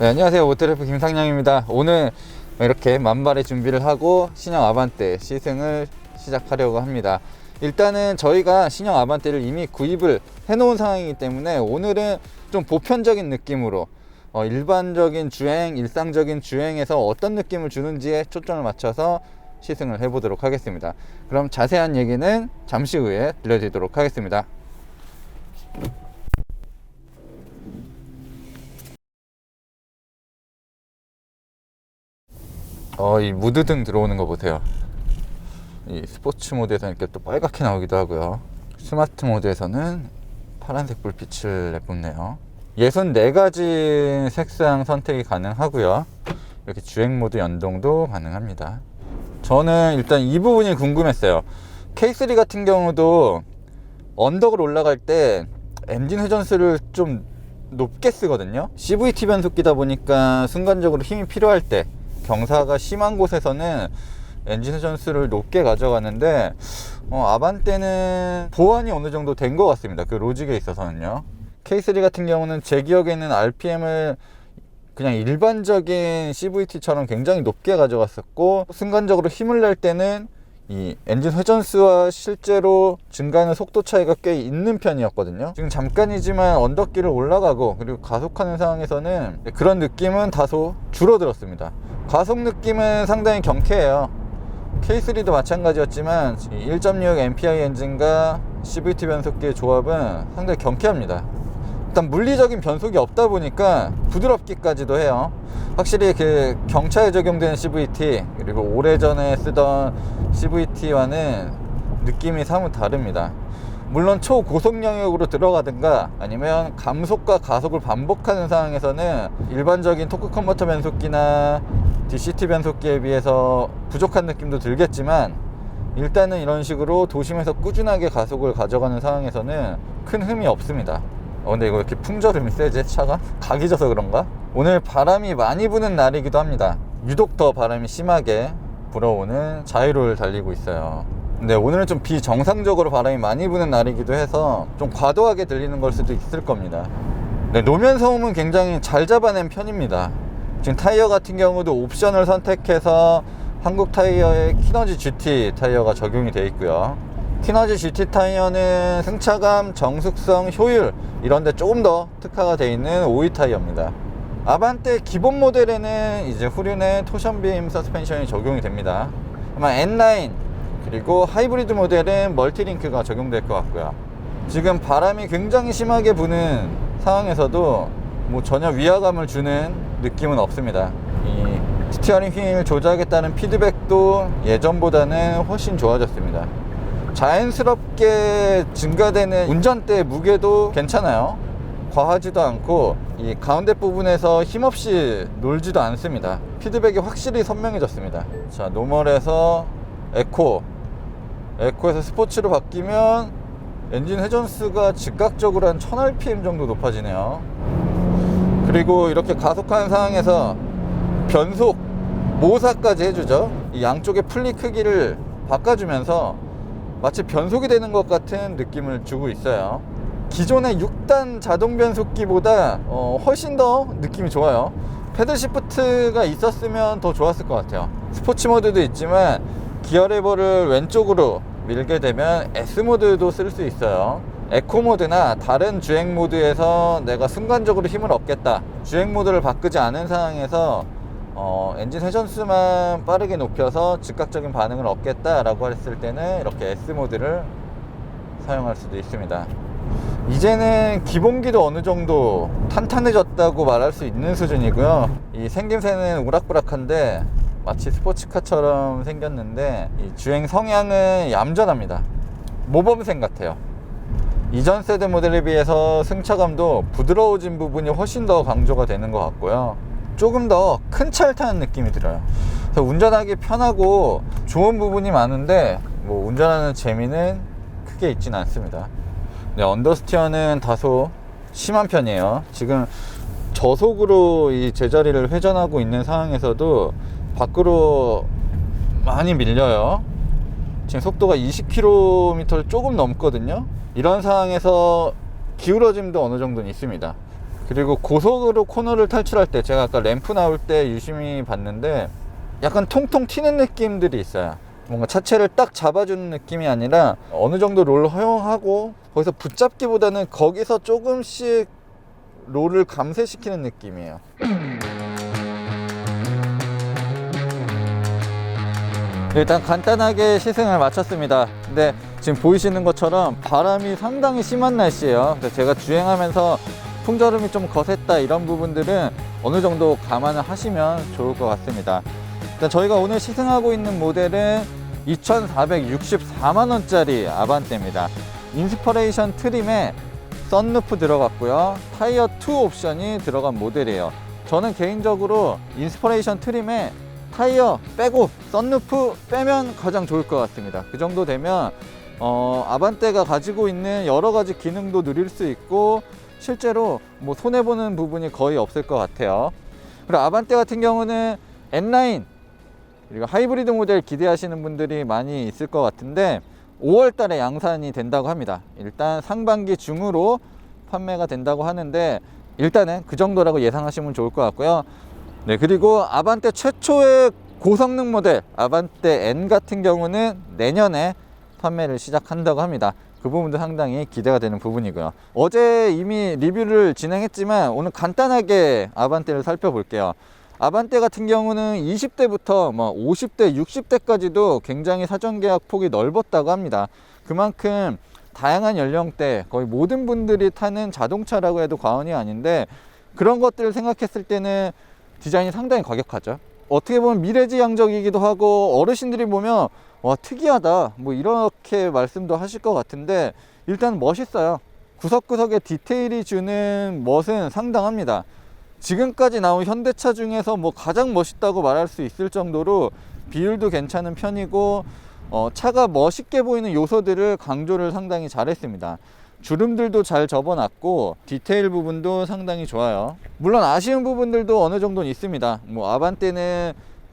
네, 안녕하세요. 모터래프 김상영입니다. 오늘 이렇게 만발의 준비를 하고 신형 아반떼 시승을 시작하려고 합니다. 일단은 저희가 신형 아반떼를 이미 구입을 해 놓은 상황이기 때문에 오늘은 좀 보편적인 느낌으로 일반적인 주행, 일상적인 주행에서 어떤 느낌을 주는지에 초점을 맞춰서 시승을 해 보도록 하겠습니다. 그럼 자세한 얘기는 잠시 후에 들려드리도록 하겠습니다. 이 무드등 들어오는 거 보세요. 이 스포츠 모드에서는 이렇게 또 빨갛게 나오기도 하고요. 스마트 모드에서는 파란색 불빛을 내뿜네요. 64가지 색상 선택이 가능하고요. 이렇게 주행 모드 연동도 가능합니다. 저는 일단 이 부분이 궁금했어요. K3 같은 경우도 언덕을 올라갈 때 엔진 회전수를 좀 높게 쓰거든요. CVT 변속기다 보니까 순간적으로 힘이 필요할 때, 경사가 심한 곳에서는 엔진 회전수를 높게 가져가는데 아반떼는 보완이 어느 정도 된 것 같습니다. 그 로직에 있어서는요. K3 같은 경우는 제 기억에는 RPM을 그냥 일반적인 CVT처럼 굉장히 높게 가져갔었고, 순간적으로 힘을 낼 때는 이 엔진 회전수와 실제로 증가하는 속도 차이가 꽤 있는 편이었거든요. 지금 잠깐이지만 언덕길을 올라가고 그리고 가속하는 상황에서는 그런 느낌은 다소 줄어들었습니다. 가속 느낌은 상당히 경쾌해요. K3도 마찬가지였지만 1.6 MPI 엔진과 CVT 변속기의 조합은 상당히 경쾌합니다. 일단 물리적인 변속이 없다 보니까 부드럽기까지도 해요. 확실히 그 경차에 적용되는 CVT 그리고 오래전에 쓰던 CVT와는 느낌이 사뭇 다릅니다. 물론 초고속 영역으로 들어가든가 아니면 감속과 가속을 반복하는 상황에서는 일반적인 토크 컨버터 변속기나 DCT 변속기에 비해서 부족한 느낌도 들겠지만, 일단은 이런 식으로 도심에서 꾸준하게 가속을 가져가는 상황에서는 큰 흠이 없습니다. 근데 이거 이렇게 풍절음이 세지? 차가? 각이 져서 그런가? 오늘 바람이 많이 부는 날이기도 합니다. 유독 더 바람이 심하게 불어오는 자유로를 달리고 있어요. 근데 오늘은 좀 비정상적으로 바람이 많이 부는 날이기도 해서 좀 과도하게 들리는 걸 수도 있을 겁니다. 네, 노면 소음은 굉장히 잘 잡아낸 편입니다. 지금 타이어 같은 경우도 옵션을 선택해서 한국 타이어의 키너지 GT 타이어가 적용이 되어 있고요. 키너지 GT 타이어는 승차감, 정숙성, 효율 이런 데 조금 더 특화가 되어 있는 5위 타이어입니다. 아반떼 기본 모델에는 이제 후륜의 토션빔 서스펜션이 적용이 됩니다. 아마 N9 그리고 하이브리드 모델은 멀티링크가 적용될 것 같고요. 지금 바람이 굉장히 심하게 부는 상황에서도 뭐 전혀 위화감을 주는 느낌은 없습니다. 이 스티어링 휠 조작에 따른 피드백도 예전보다는 훨씬 좋아졌습니다. 자연스럽게 증가되는 운전대 무게도 괜찮아요. 과하지도 않고 이 가운데 부분에서 힘없이 놀지도 않습니다. 피드백이 확실히 선명해졌습니다. 자, 노멀에서 에코에서 스포츠로 바뀌면 엔진 회전수가 즉각적으로 한 1000rpm 정도 높아지네요. 그리고 이렇게 가속하는 상황에서 변속 모사까지 해주죠. 이 양쪽의 플리 크기를 바꿔주면서 마치 변속이 되는 것 같은 느낌을 주고 있어요. 기존의 6단 자동 변속기보다 훨씬 더 느낌이 좋아요. 패들 시프트가 있었으면 더 좋았을 것 같아요. 스포츠 모드도 있지만 기어 레버를 왼쪽으로 밀게 되면 S 모드도 쓸 수 있어요. 에코 모드나 다른 주행 모드에서 내가 순간적으로 힘을 얻겠다, 주행 모드를 바꾸지 않은 상황에서 엔진 회전수만 빠르게 높여서 즉각적인 반응을 얻겠다 라고 했을 때는 이렇게 S 모드를 사용할 수도 있습니다. 이제는 기본기도 어느 정도 탄탄해졌다고 말할 수 있는 수준이고요. 이 생김새는 우락부락한데 마치 스포츠카처럼 생겼는데 이 주행 성향은 얌전합니다. 모범생 같아요. 이전 세대 모델에 비해서 승차감도 부드러워진 부분이 훨씬 더 강조가 되는 것 같고요. 조금 더 큰 차를 타는 느낌이 들어요. 그래서 운전하기 편하고 좋은 부분이 많은데 뭐 운전하는 재미는 크게 있지는 않습니다. 네, 언더스티어는 다소 심한 편이에요. 지금 저속으로 이 제자리를 회전하고 있는 상황에서도 밖으로 많이 밀려요. 지금 속도가 20km를 조금 넘거든요. 이런 상황에서 기울어짐도 어느 정도는 있습니다. 그리고 고속으로 코너를 탈출할 때, 제가 아까 램프 나올 때 유심히 봤는데 약간 통통 튀는 느낌들이 있어요. 뭔가 차체를 딱 잡아주는 느낌이 아니라 어느 정도 롤 허용하고 거기서 붙잡기보다는 거기서 조금씩 롤을 감쇄시키는 느낌이에요. 일단 간단하게 시승을 마쳤습니다. 근데 지금 보이시는 것처럼 바람이 상당히 심한 날씨예요. 그래서 제가 주행하면서 풍절음이 좀 거셌다, 이런 부분들은 어느 정도 감안을 하시면 좋을 것 같습니다. 일단 저희가 오늘 시승하고 있는 모델은 2,464만원짜리 아반떼입니다. 인스퍼레이션 트림에 썬루프 들어갔고요, 타이어 2 옵션이 들어간 모델이에요. 저는 개인적으로 인스퍼레이션 트림에 타이어 빼고 썬루프 빼면 가장 좋을 것 같습니다. 그 정도 되면 아반떼가 가지고 있는 여러 가지 기능도 누릴 수 있고 실제로 뭐 손해보는 부분이 거의 없을 것 같아요. 그리고 아반떼 같은 경우는 N9 그리고 하이브리드 모델 기대하시는 분들이 많이 있을 것 같은데 5월 달에 양산이 된다고 합니다. 일단 상반기 중으로 판매가 된다고 하는데 일단은 그 정도라고 예상하시면 좋을 것 같고요. 네, 그리고 아반떼 최초의 고성능 모델 아반떼 N 같은 경우는 내년에 판매를 시작한다고 합니다. 그 부분도 상당히 기대가 되는 부분이고요. 어제 이미 리뷰를 진행했지만 오늘 간단하게 아반떼를 살펴볼게요. 아반떼 같은 경우는 20대부터 뭐 50대, 60대까지도 굉장히 사전 계약 폭이 넓었다고 합니다. 그만큼 다양한 연령대, 거의 모든 분들이 타는 자동차라고 해도 과언이 아닌데 그런 것들을 생각했을 때는 디자인이 상당히 과격하죠. 어떻게 보면 미래지향적이기도 하고 어르신들이 보면 와 특이하다 뭐 이렇게 말씀도 하실 것 같은데 일단 멋있어요. 구석구석에 디테일이 주는 멋은 상당합니다. 지금까지 나온 현대차 중에서 뭐 가장 멋있다고 말할 수 있을 정도로 비율도 괜찮은 편이고 차가 멋있게 보이는 요소들을 강조를 상당히 잘했습니다. 주름들도 잘 접어놨고 디테일 부분도 상당히 좋아요. 물론 아쉬운 부분들도 어느 정도는 있습니다. 뭐 아반떼는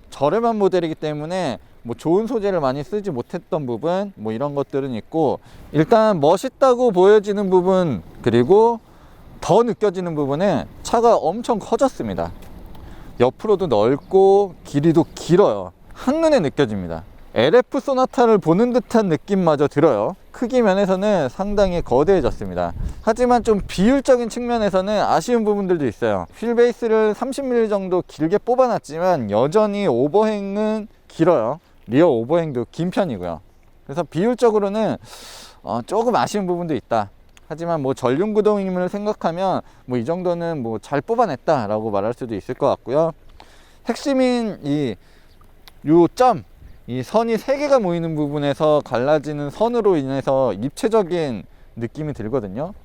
저렴한 모델이기 때문에 뭐 좋은 소재를 많이 쓰지 못했던 부분 뭐 이런 것들은 있고 일단 멋있다고 보여지는 부분 그리고 더 느껴지는 부분은 차가 엄청 커졌습니다. 옆으로도 넓고 길이도 길어요. 한눈에 느껴집니다. LF 소나타를 보는 듯한 느낌마저 들어요. 크기 면에서는 상당히 거대해졌습니다. 하지만 좀 비율적인 측면에서는 아쉬운 부분들도 있어요. 휠베이스를 30mm 정도 길게 뽑아놨지만 여전히 오버행은 길어요. 리어 오버행도 긴 편이고요. 그래서 비율적으로는 조금 아쉬운 부분도 있다. 하지만 뭐 전륜 구동임을 생각하면 뭐 이 정도는 뭐 잘 뽑아냈다 라고 말할 수도 있을 것 같고요. 핵심인 이 선이 3개가 모이는 부분에서 갈라지는 선으로 인해서 입체적인 느낌이 들거든요.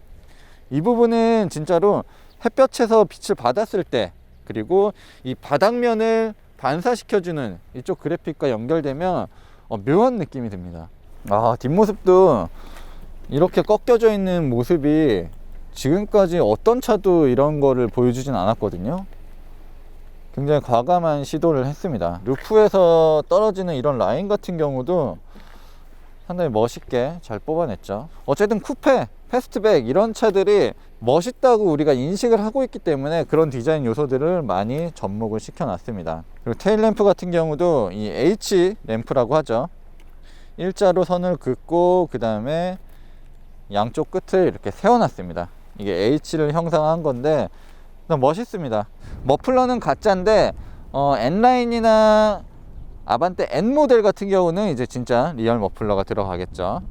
이 부분은 진짜로 햇볕에서 빛을 받았을 때 그리고 이 바닥면을 반사시켜주는 이쪽 그래픽과 연결되면 묘한 느낌이 듭니다. 뒷모습도 이렇게 꺾여져 있는 모습이 지금까지 어떤 차도 이런 거를 보여주진 않았거든요. 굉장히 과감한 시도를 했습니다. 루프에서 떨어지는 이런 라인 같은 경우도 상당히 멋있게 잘 뽑아냈죠. 어쨌든 쿠페, 패스트백 이런 차들이 멋있다고 우리가 인식을 하고 있기 때문에 그런 디자인 요소들을 많이 접목을 시켜놨습니다. 그리고 테일 램프 같은 경우도 이 H 램프라고 하죠. 일자로 선을 긋고 그 다음에 양쪽 끝을 이렇게 세워놨습니다. 이게 H를 형상한 건데 멋있습니다. 머플러는 가짜인데 N9이나 아반떼 N 모델 같은 경우는 이제 진짜 리얼 머플러가 들어가겠죠.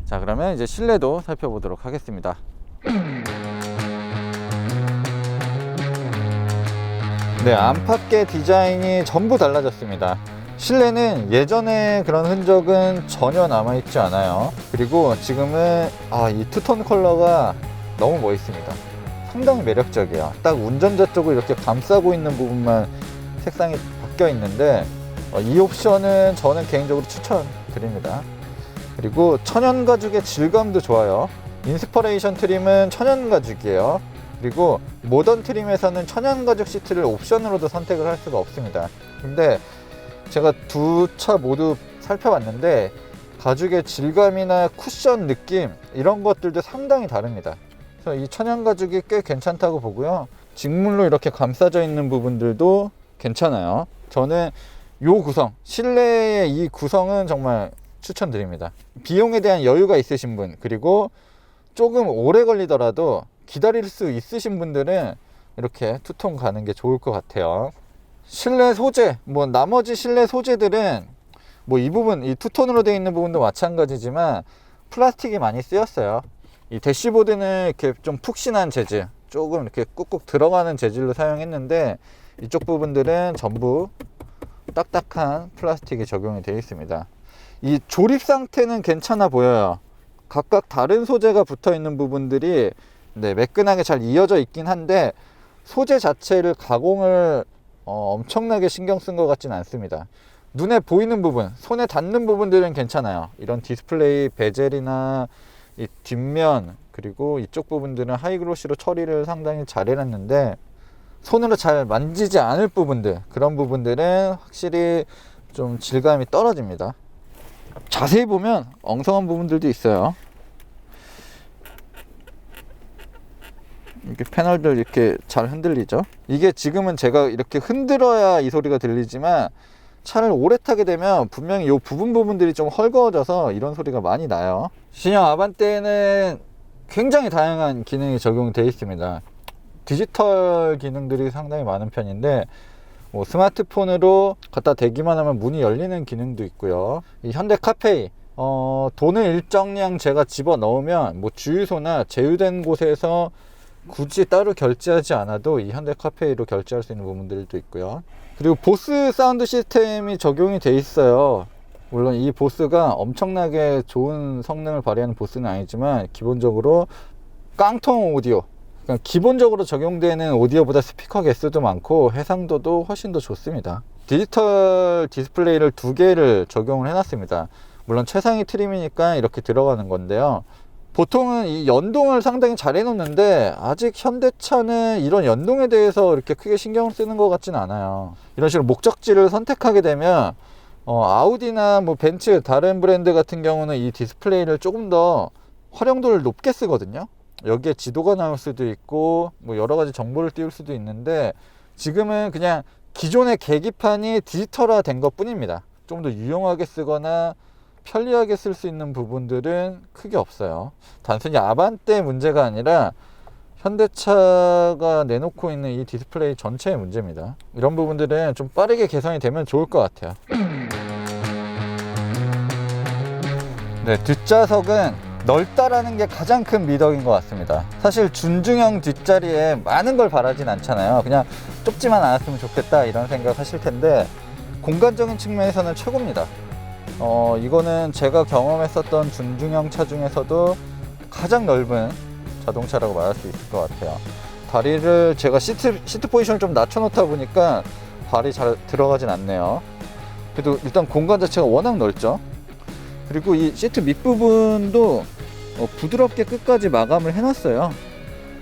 자, 그러면 이제 실내도 살펴보도록 하겠습니다. 네, 안팎의 디자인이 전부 달라졌습니다. 실내는 예전에 그런 흔적은 전혀 남아있지 않아요. 그리고 지금은 이 투톤 컬러가 너무 멋있습니다. 상당히 매력적이에요. 딱 운전자 쪽을 이렇게 감싸고 있는 부분만 색상이 바뀌어 있는데 이 옵션은 저는 개인적으로 추천드립니다. 그리고 천연 가죽의 질감도 좋아요. 인스퍼레이션 트림은 천연 가죽이에요. 그리고 모던 트림에서는 천연 가죽 시트를 옵션으로도 선택을 할 수가 없습니다. 근데 제가 두 차 모두 살펴봤는데 가죽의 질감이나 쿠션 느낌 이런 것들도 상당히 다릅니다. 그래서 이 천연 가죽이 꽤 괜찮다고 보고요. 직물로 이렇게 감싸져 있는 부분들도 괜찮아요. 저는 요 구성, 실내의 이 구성은 정말 추천드립니다. 비용에 대한 여유가 있으신 분, 그리고 조금 오래 걸리더라도 기다릴 수 있으신 분들은 이렇게 투톤 가는 게 좋을 것 같아요. 실내 소재, 뭐 나머지 실내 소재들은 뭐 이 부분, 이 투톤으로 되어 있는 부분도 마찬가지지만 플라스틱이 많이 쓰였어요. 이 대시보드는 이렇게 좀 푹신한 재질, 조금 이렇게 꾹꾹 들어가는 재질로 사용했는데 이쪽 부분들은 전부 딱딱한 플라스틱이 적용이 되어 있습니다. 이 조립 상태는 괜찮아 보여요. 각각 다른 소재가 붙어 있는 부분들이 매끈하게 잘 이어져 있긴 한데 소재 자체를 가공을 엄청나게 신경 쓴 것 같지는 않습니다. 눈에 보이는 부분, 손에 닿는 부분들은 괜찮아요. 이런 디스플레이 베젤이나 이 뒷면, 그리고 이쪽 부분들은 하이글로시로 처리를 상당히 잘 해놨는데 손으로 잘 만지지 않을 부분들, 그런 부분들은 확실히 좀 질감이 떨어집니다. 자세히 보면 엉성한 부분들도 있어요. 이렇게 패널들 이렇게 잘 흔들리죠. 이게 지금은 제가 이렇게 흔들어야 이 소리가 들리지만 차를 오래 타게 되면 분명히 이 부분들이 좀 헐거워져서 이런 소리가 많이 나요. 신형 아반떼는 굉장히 다양한 기능이 적용되어 있습니다. 디지털 기능들이 상당히 많은 편인데 뭐 스마트폰으로 갖다 대기만 하면 문이 열리는 기능도 있고요. 이 현대 카페이, 돈을 일정량 제가 집어 넣으면 뭐 주유소나 제휴된 곳에서 굳이 따로 결제하지 않아도 이 현대 카페이로 결제할 수 있는 부분들도 있고요. 그리고 보스 사운드 시스템이 적용이 돼 있어요. 물론 이 보스가 엄청나게 좋은 성능을 발휘하는 보스는 아니지만 기본적으로 깡통 오디오, 그러니까 기본적으로 적용되는 오디오보다 스피커 개수도 많고 해상도도 훨씬 더 좋습니다. 디지털 디스플레이를 2개를 적용을 해놨습니다. 물론 최상위 트림이니까 이렇게 들어가는 건데요. 보통은 이 연동을 상당히 잘 해놓는데 아직 현대차는 이런 연동에 대해서 이렇게 크게 신경을 쓰는 것 같진 않아요. 이런 식으로 목적지를 선택하게 되면 아우디나 뭐 벤츠 다른 브랜드 같은 경우는 이 디스플레이를 조금 더 활용도를 높게 쓰거든요. 여기에 지도가 나올 수도 있고 뭐 여러 가지 정보를 띄울 수도 있는데 지금은 그냥 기존의 계기판이 디지털화 된 것 뿐입니다. 좀 더 유용하게 쓰거나 편리하게 쓸 수 있는 부분들은 크게 없어요. 단순히 아반떼 문제가 아니라 현대차가 내놓고 있는 이 디스플레이 전체의 문제입니다. 이런 부분들은 좀 빠르게 개선이 되면 좋을 것 같아요. 네, 뒷좌석은 넓다라는 게 가장 큰 미덕인 것 같습니다. 사실 준중형 뒷자리에 많은 걸 바라진 않잖아요. 그냥 좁지만 않았으면 좋겠다 이런 생각 하실 텐데 공간적인 측면에서는 최고입니다. 이거는 제가 경험했었던 준중형 차 중에서도 가장 넓은 자동차라고 말할 수 있을 것 같아요. 다리를 제가 시트 포지션을 좀 낮춰 놓다 보니까 발이 잘 들어가진 않네요. 그래도 일단 공간 자체가 워낙 넓죠. 그리고 이 시트 밑부분도 부드럽게 끝까지 마감을 해놨어요.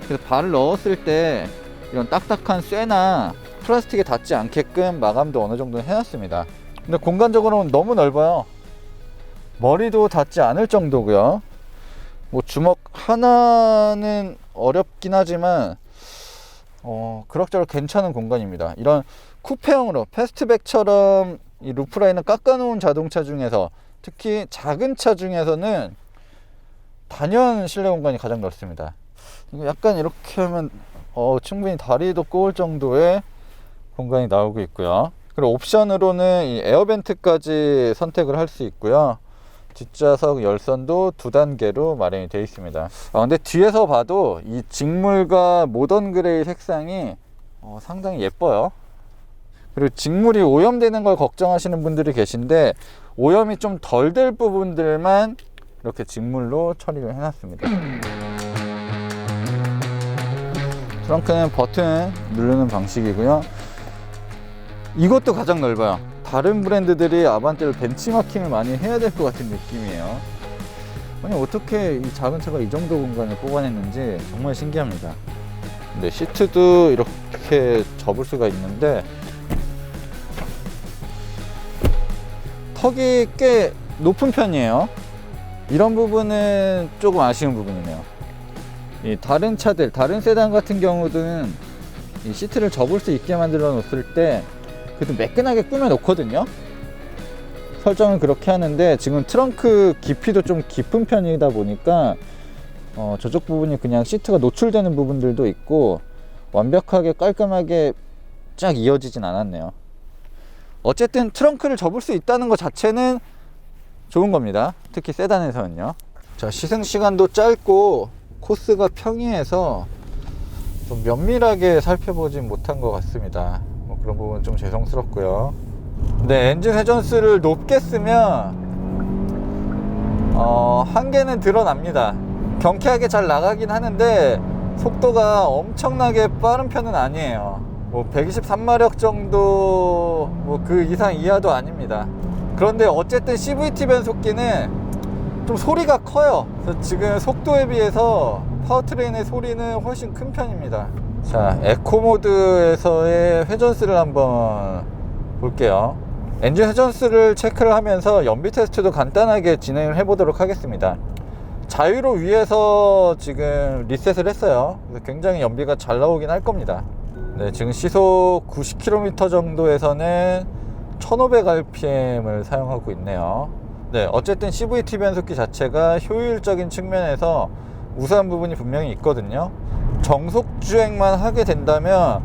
그래서 발을 넣었을 때 이런 딱딱한 쇠나 플라스틱에 닿지 않게끔 마감도 어느 정도 해놨습니다. 근데 공간적으로는 너무 넓어요. 머리도 닿지 않을 정도고요. 뭐 주먹 하나는 어렵긴 하지만 그럭저럭 괜찮은 공간입니다. 이런 쿠페형으로 패스트백처럼 이 루프라인을 깎아놓은 자동차 중에서 특히 작은 차 중에서는 단연 실내 공간이 가장 넓습니다. 약간 이렇게 하면 충분히 다리도 꼬을 정도의 공간이 나오고 있고요. 그리고 옵션으로는 이 에어벤트까지 선택을 할 수 있고요. 뒷좌석 열선도 2단계로 마련이 되어 있습니다. 근데 뒤에서 봐도 이 직물과 모던 그레이 색상이 상당히 예뻐요. 그리고 직물이 오염되는 걸 걱정하시는 분들이 계신데 오염이 좀 덜 될 부분들만 이렇게 직물로 처리를 해놨습니다. 트렁크는 버튼 누르는 방식이고요. 이것도 가장 넓어요. 다른 브랜드들이 아반떼를 벤치마킹을 많이 해야 될 것 같은 느낌이에요. 아니 어떻게 이 작은 차가 이 정도 공간을 뽑아냈는지 정말 신기합니다. 근데 시트도 이렇게 접을 수가 있는데 턱이 꽤 높은 편이에요. 이런 부분은 조금 아쉬운 부분이네요. 이 다른 차들, 다른 세단 같은 경우는 이 시트를 접을 수 있게 만들어 놓을 때 그래도 매끈하게 꾸며 놓거든요. 설정은 그렇게 하는데 지금 트렁크 깊이도 좀 깊은 편이다 보니까 저쪽 부분이 그냥 시트가 노출되는 부분들도 있고 완벽하게 깔끔하게 쫙 이어지진 않았네요. 어쨌든 트렁크를 접을 수 있다는 것 자체는 좋은 겁니다. 특히 세단에서는요. 자, 시승 시간도 짧고 코스가 평이해서 좀 면밀하게 살펴보진 못한 것 같습니다. 뭐 그런 부분 좀 죄송스럽고요. 네, 엔진 회전수를 높게 쓰면 한계는 드러납니다. 경쾌하게 잘 나가긴 하는데 속도가 엄청나게 빠른 편은 아니에요. 뭐 123마력 정도 뭐 그 이상 이하도 아닙니다. 그런데 어쨌든 CVT 변속기는 좀 소리가 커요. 그래서 지금 속도에 비해서 파워트레인의 소리는 훨씬 큰 편입니다. 자, 에코 모드에서의 회전수를 한번 볼게요. 엔진 회전수를 체크를 하면서 연비 테스트도 간단하게 진행을 해 보도록 하겠습니다. 자유로 위에서 지금 리셋을 했어요. 그래서 굉장히 연비가 잘 나오긴 할 겁니다. 네, 지금 시속 90km 정도에서는 1500rpm을 사용하고 있네요. 네, 어쨌든 CVT 변속기 자체가 효율적인 측면에서 우수한 부분이 분명히 있거든요. 정속 주행만 하게 된다면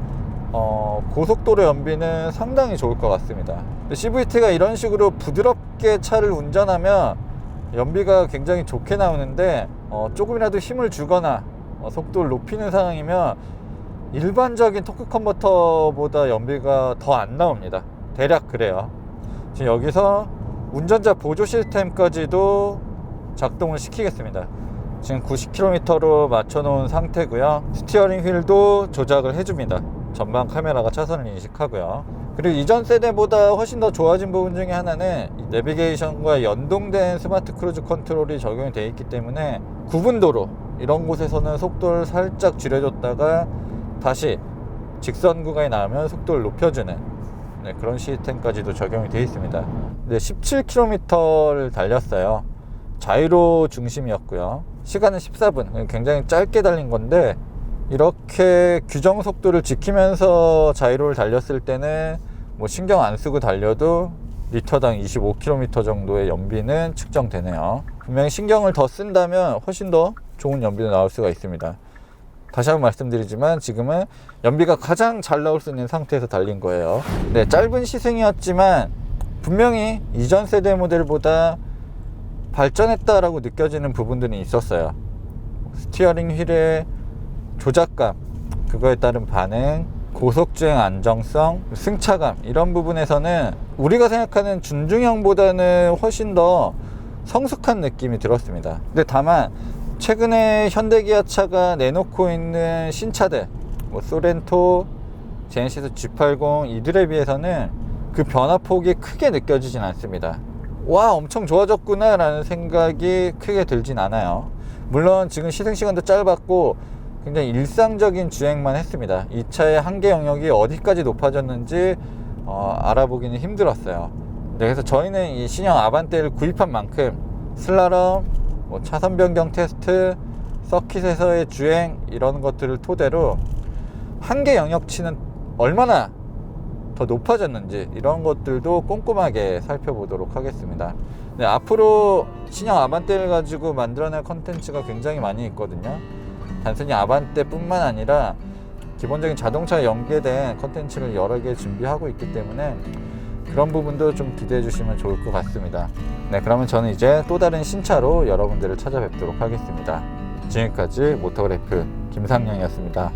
고속도로 연비는 상당히 좋을 것 같습니다. CVT가 이런 식으로 부드럽게 차를 운전하면 연비가 굉장히 좋게 나오는데 조금이라도 힘을 주거나 속도를 높이는 상황이면 일반적인 토크 컨버터보다 연비가 더 안 나옵니다. 대략 그래요. 지금 여기서 운전자 보조 시스템까지도 작동을 시키겠습니다. 지금 90km로 맞춰 놓은 상태고요. 스티어링 휠도 조작을 해줍니다. 전방 카메라가 차선을 인식하고요. 그리고 이전 세대보다 훨씬 더 좋아진 부분 중에 하나는 내비게이션과 연동된 스마트 크루즈 컨트롤이 적용이 되어 있기 때문에 구분도로 이런 곳에서는 속도를 살짝 줄여줬다가 다시 직선 구간이 나오면 속도를 높여주는 그런 시스템까지도 적용이 되어 있습니다. 네, 17km를 달렸어요. 자유로 중심이었고요. 시간은 14분, 굉장히 짧게 달린 건데 이렇게 규정 속도를 지키면서 자유로를 달렸을 때는 뭐 신경 안 쓰고 달려도 리터당 25km 정도의 연비는 측정되네요. 분명히 신경을 더 쓴다면 훨씬 더 좋은 연비도 나올 수가 있습니다. 다시 한번 말씀드리지만 지금은 연비가 가장 잘 나올 수 있는 상태에서 달린 거예요. 네, 짧은 시승이었지만 분명히 이전 세대 모델보다 발전했다라고 느껴지는 부분들이 있었어요. 스티어링 휠의 조작감, 그거에 따른 반응, 고속주행 안정성, 승차감, 이런 부분에서는 우리가 생각하는 준중형보다는 훨씬 더 성숙한 느낌이 들었습니다. 근데 다만 최근에 현대기아차가 내놓고 있는 신차들, 뭐 소렌토, 제네시스 G80 이들에 비해서는 그 변화폭이 크게 느껴지진 않습니다. 와, 엄청 좋아졌구나 라는 생각이 크게 들진 않아요. 물론 지금 시승시간도 짧았고 굉장히 일상적인 주행만 했습니다. 이 차의 한계 영역이 어디까지 높아졌는지 알아보기는 힘들었어요. 네, 그래서 저희는 이 신형 아반떼를 구입한 만큼 슬라럼, 뭐 차선 변경 테스트, 서킷에서의 주행, 이런 것들을 토대로 한계 영역치는 얼마나 더 높아졌는지 이런 것들도 꼼꼼하게 살펴보도록 하겠습니다. 네, 앞으로 신형 아반떼를 가지고 만들어낼 컨텐츠가 굉장히 많이 있거든요. 단순히 아반떼 뿐만 아니라 기본적인 자동차에 연계된 컨텐츠를 여러 개 준비하고 있기 때문에 그런 부분도 좀 기대해 주시면 좋을 것 같습니다. 네, 그러면 저는 이제 또 다른 신차로 여러분들을 찾아뵙도록 하겠습니다. 지금까지 모터그래프 김상영이었습니다.